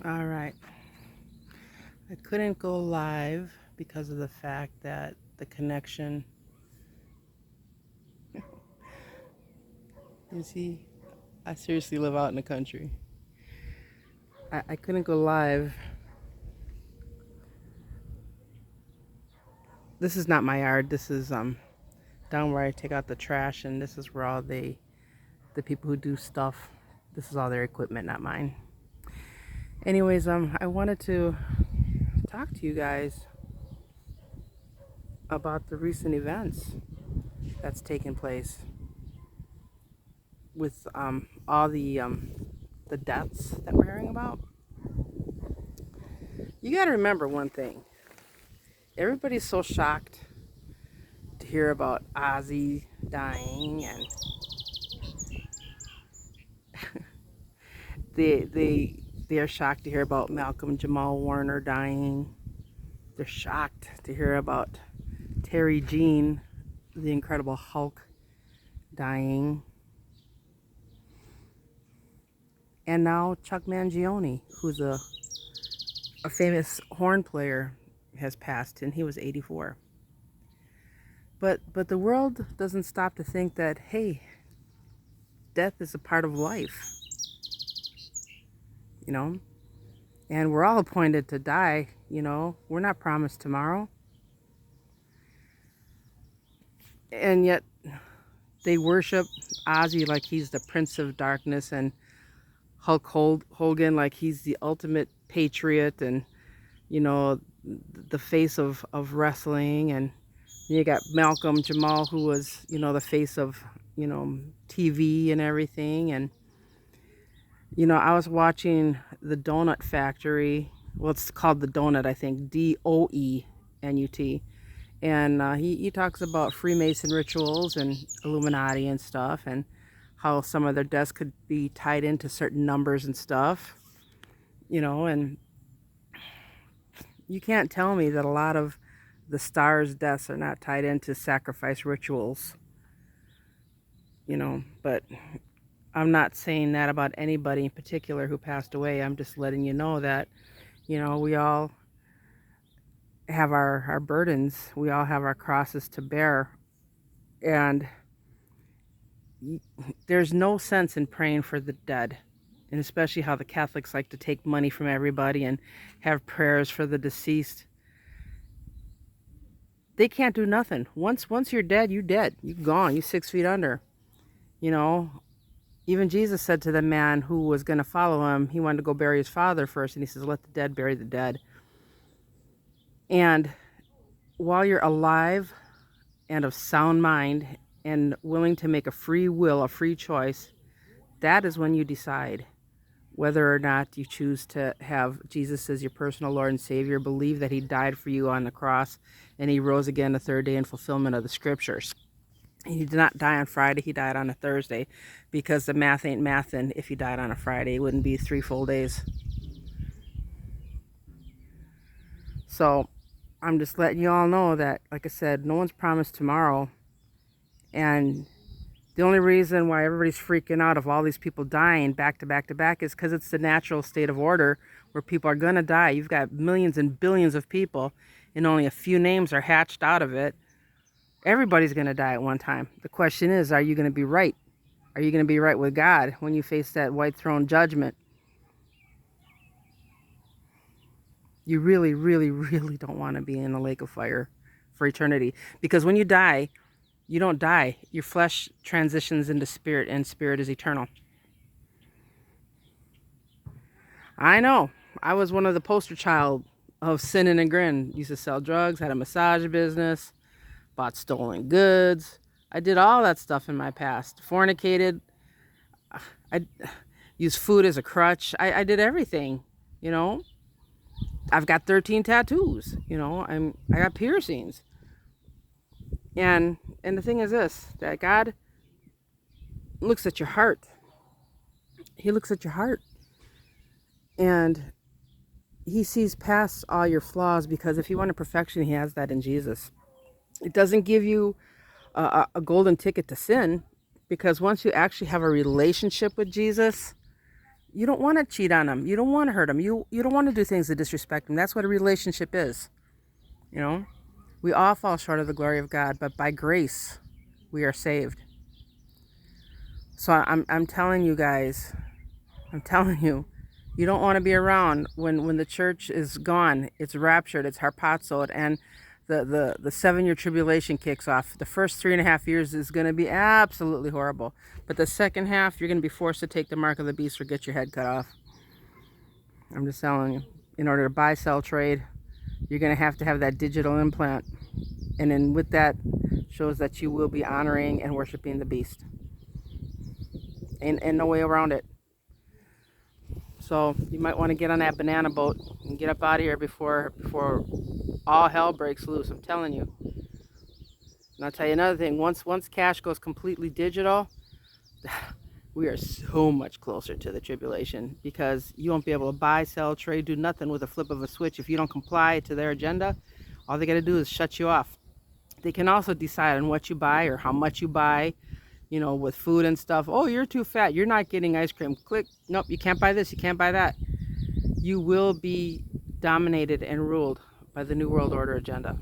All right. I couldn't go live because of the fact that the connection, you see, I seriously live out in the country. I couldn't go live. This is not my yard. This is down where I take out the trash, and this is where all the people who do stuff, this is all their equipment, not mine. Anyways, I wanted to talk to you guys about the recent events that's taken place with all the deaths that we're hearing about. You got to remember one thing. Everybody's so shocked to hear about Ozzy dying, and they are shocked to hear about Malcolm Jamal Warner dying. They're shocked to hear about Terry Jean, the Incredible Hulk, dying. And now Chuck Mangione, who's a famous horn player, has passed, and he was 84. But the world doesn't stop to think that, hey, death is a part of life, you know? And we're all appointed to die, you know? We're not promised tomorrow. And yet they worship Ozzy like he's the Prince of Darkness, and Hulk Hogan like he's the ultimate patriot, and, you know, the face of wrestling. And you got Malcolm Jamal, who was, you know, the face of, you know, TV and everything. And, you know, I was watching the Donut Factory. Well, it's called the Donut, I think, Doenut. And he talks about Freemason rituals and Illuminati and stuff, and how some of their deaths could be tied into certain numbers and stuff, you know. And you can't tell me that a lot of the stars' deaths are not tied into sacrifice rituals, you know. But I'm not saying that about anybody in particular who passed away. I'm just letting you know that, you know, we all have our burdens, we all have our crosses to bear. And there's no sense in praying for the dead, and especially how the Catholics like to take money from everybody and have prayers for the deceased. They can't do nothing. Once you're dead, you're dead. You're gone. You're 6 feet under. You know, even Jesus said to the man who was going to follow him, he wanted to go bury his father first, and he says, "Let the dead bury the dead." And while you're alive and of sound mind and willing to make a free will, a free choice, that is when you decide whether or not you choose to have Jesus as your personal Lord and Savior, believe that he died for you on the cross and he rose again the third day in fulfillment of the scriptures. He did not die on Friday, he died on a Thursday, because the math ain't mathin'. If he died on a Friday, it wouldn't be 3 full days. So I'm just letting you all know that, like I said, no one's promised tomorrow. And the only reason why everybody's freaking out of all these people dying back to back to back is because it's the natural state of order where people are going to die. You've got millions and billions of people, and only a few names are hatched out of it. Everybody's going to die at one time. The question is, are you going to be right? Are you going to be right with God when you face that white throne judgment? You really, really, really don't want to be in a lake of fire for eternity. Because when you die, you don't die. Your flesh transitions into spirit, and spirit is eternal. I know. I was one of the poster child of sin and a grin. Used to sell drugs, had a massage business, bought stolen goods. I did all that stuff in my past. Fornicated. I used food as a crutch. I did everything, you know. I've got 13 tattoos, you know. I got piercings. And the thing is this, that God looks at your heart. He looks at your heart. And he sees past all your flaws, because if you want a perfection, he has that in Jesus. It doesn't give you a golden ticket to sin, because once you actually have a relationship with Jesus, You don't want to cheat on them. You don't want to hurt them. You don't want to do things to disrespect them. That's what a relationship is. You know, we all fall short of the glory of God, but by grace we are saved. So I'm telling you guys, I'm telling you, you don't want to be around when the church is gone. It's raptured. It's harpazoed, and the 7-year tribulation kicks off. The first 3.5 years is going to be absolutely horrible, but the second half, you're going to be forced to take the mark of the beast or get your head cut off. I'm just telling you. In order to buy, sell, trade, you're going to have that digital implant, and then with that shows that you will be honoring and worshiping the beast, and no way around it. So you might want to get on that banana boat and get up out of here before all hell breaks loose. I'm telling you. And I'll tell you another thing. Once cash goes completely digital, we are so much closer to the tribulation, because you won't be able to buy, sell, trade, do nothing with a flip of a switch. If you don't comply to their agenda, all they got to do is shut you off. They can also decide on what you buy or how much you buy, you know, with food and stuff. Oh, you're too fat. You're not getting ice cream. Click. Nope, you can't buy this. You can't buy that. You will be dominated and ruled by the New World Order agenda.